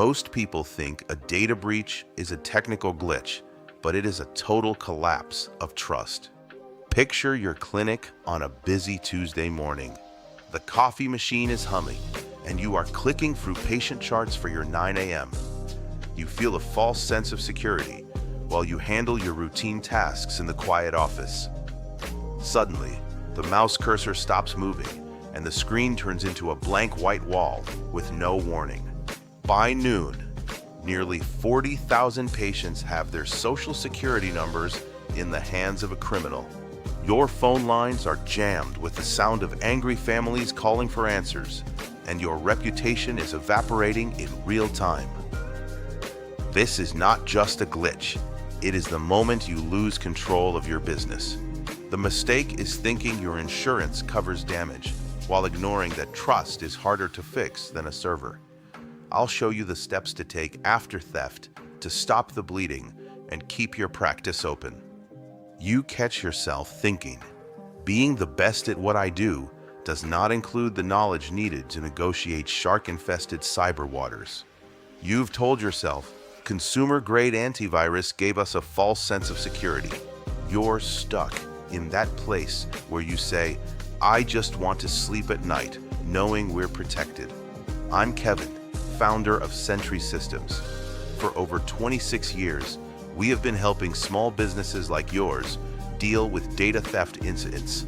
Most people think a data breach is a technical glitch, but it is a total collapse of trust. Picture your clinic on a busy Tuesday morning. The coffee machine is humming, and you are clicking through patient charts for your 9 a.m. You feel a false sense of security while you handle your routine tasks in the quiet office. Suddenly, the mouse cursor stops moving, and the screen turns into a blank white wall with no warning. By noon, nearly 40,000 patients have their social security numbers in the hands of a criminal. Your phone lines are jammed with the sound of angry families calling for answers, and your reputation is evaporating in real time. This is not just a glitch. It is the moment you lose control of your business. The mistake is thinking your insurance covers damage, while ignoring that trust is harder to fix than a server. I'll show you the steps to take after theft to stop the bleeding and keep your practice open. You catch yourself thinking, being the best at what I do does not include the knowledge needed to negotiate shark-infested cyber waters. You've told yourself, consumer-grade antivirus gave us a false sense of security. You're stuck in that place where you say, I just want to sleep at night knowing we're protected. I'm Kevin, founder of Sentree Systems. For over 26 years, we have been helping small businesses like yours deal with data theft incidents.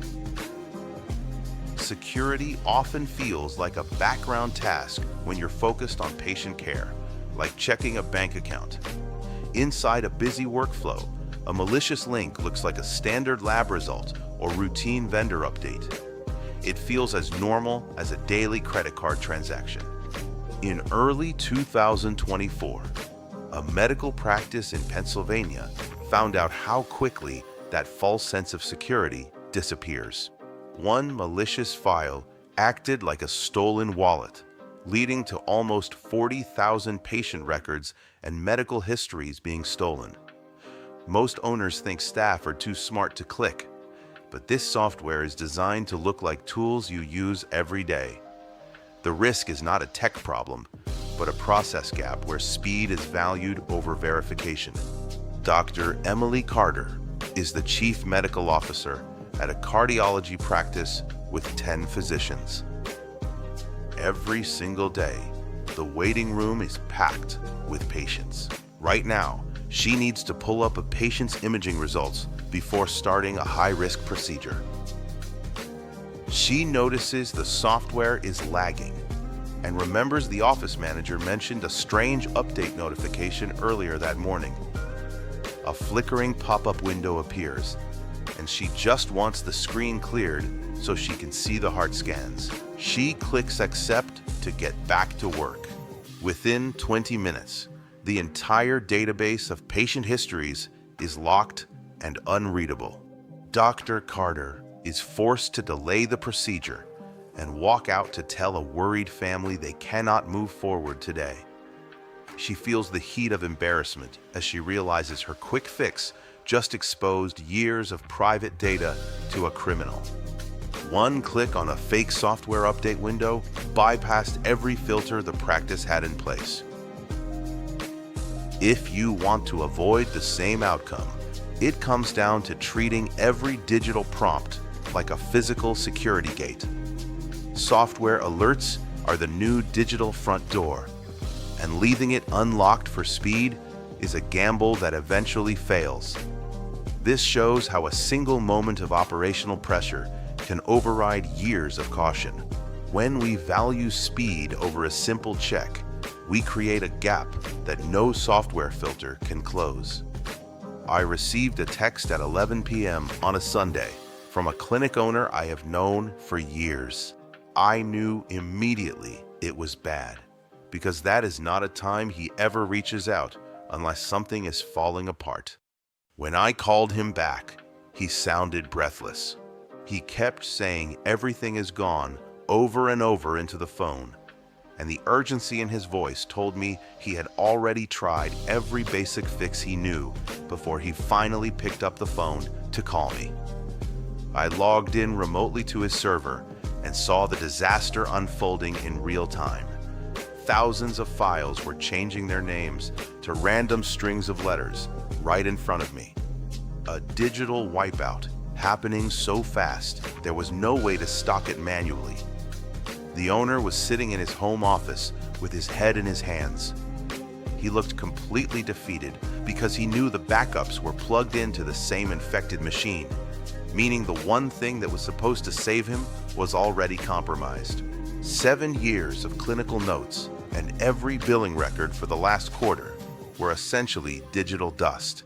Security often feels like a background task when you're focused on patient care, like checking a bank account. Inside a busy workflow, a malicious link looks like a standard lab result or routine vendor update. It feels as normal as a daily credit card transaction. In early 2024, a medical practice in Pennsylvania found out how quickly that false sense of security disappears. One malicious file acted like a stolen wallet, leading to almost 40,000 patient records and medical histories being stolen. Most owners think staff are too smart to click, but this software is designed to look like tools you use every day. The risk is not a tech problem, but a process gap where speed is valued over verification. Dr. Emily Carter is the Chief Medical Officer at a cardiology practice with 10 physicians. Every single day, the waiting room is packed with patients. Right now, she needs to pull up a patient's imaging results before starting a high-risk procedure. She notices the software is lagging and remembers the office manager mentioned a strange update notification earlier that morning. A flickering pop-up window appears, and she just wants the screen cleared so she can see the heart scans. She clicks accept to get back to work. Within 20 minutes, the entire database of patient histories is locked and unreadable. Dr. Carter is forced to delay the procedure and walk out to tell a worried family they cannot move forward today. She feels the heat of embarrassment as she realizes her quick fix just exposed years of private data to a criminal. One click on a fake software update window bypassed every filter the practice had in place. If you want to avoid the same outcome, it comes down to treating every digital prompt like a physical security gate. Software alerts are the new digital front door, and leaving it unlocked for speed is a gamble that eventually fails. This shows how a single moment of operational pressure can override years of caution. When we value speed over a simple check, we create a gap that no software filter can close. I received a text at 11 p.m. on a Sunday from a clinic owner I have known for years. I knew immediately it was bad, because that is not a time he ever reaches out unless something is falling apart. When I called him back, he sounded breathless. He kept saying everything is gone over and over into the phone, and the urgency in his voice told me he had already tried every basic fix he knew before he finally picked up the phone to call me. I logged in remotely to his server and saw the disaster unfolding in real time. Thousands of files were changing their names to random strings of letters right in front of me. A digital wipeout happening so fast there was no way to stock it manually. The owner was sitting in his home office with his head in his hands. He looked completely defeated because he knew the backups were plugged into the same infected machine, meaning the one thing that was supposed to save him was already compromised. 7 years of clinical notes and every billing record for the last quarter were essentially digital dust.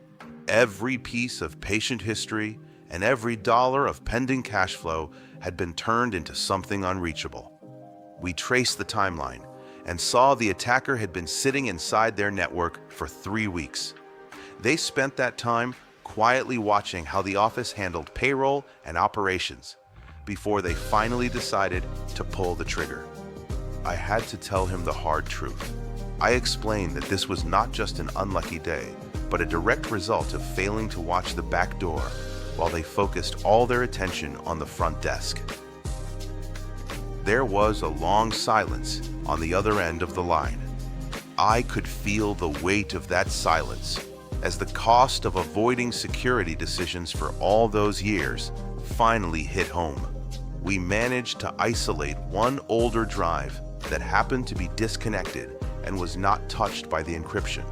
Every piece of patient history and every dollar of pending cash flow had been turned into something unreachable. We traced the timeline and saw the attacker had been sitting inside their network for 3 weeks. They spent that time quietly watching how the office handled payroll and operations before they finally decided to pull the trigger. I had to tell him the hard truth. I explained that this was not just an unlucky day, but a direct result of failing to watch the back door while they focused all their attention on the front desk. There was a long silence on the other end of the line. I could feel the weight of that silence as the cost of avoiding security decisions for all those years finally hit home. We managed to isolate one older drive that happened to be disconnected and was not touched by the encryption.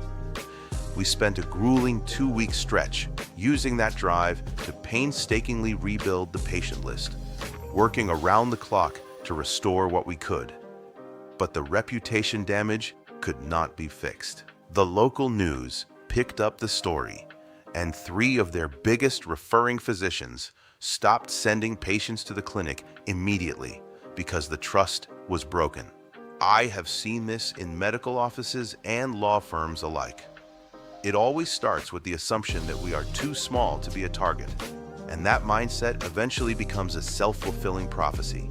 We spent a grueling 2-week stretch using that drive to painstakingly rebuild the patient list, working around the clock to restore what we could. But the reputation damage could not be fixed. The local news picked up the story, and 3 of their biggest referring physicians stopped sending patients to the clinic immediately because the trust was broken. I have seen this in medical offices and law firms alike. It always starts with the assumption that we are too small to be a target, and that mindset eventually becomes a self-fulfilling prophecy.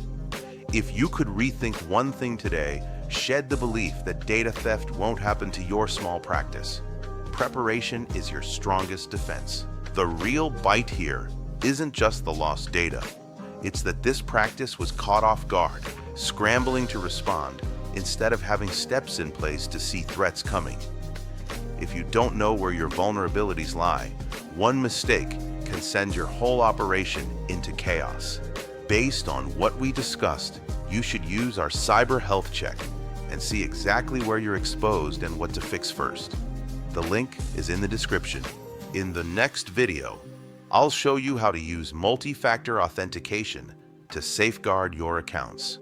If you could rethink one thing today, shed the belief that data theft won't happen to your small practice. Preparation is your strongest defense. The real bite here isn't just the lost data. It's that this practice was caught off guard, scrambling to respond, instead of having steps in place to see threats coming. If you don't know where your vulnerabilities lie, one mistake can send your whole operation into chaos. Based on what we discussed, you should use our cyber health check and see exactly where you're exposed and what to fix first. The link is in the description. In the next video, I'll show you how to use multi-factor authentication to safeguard your accounts.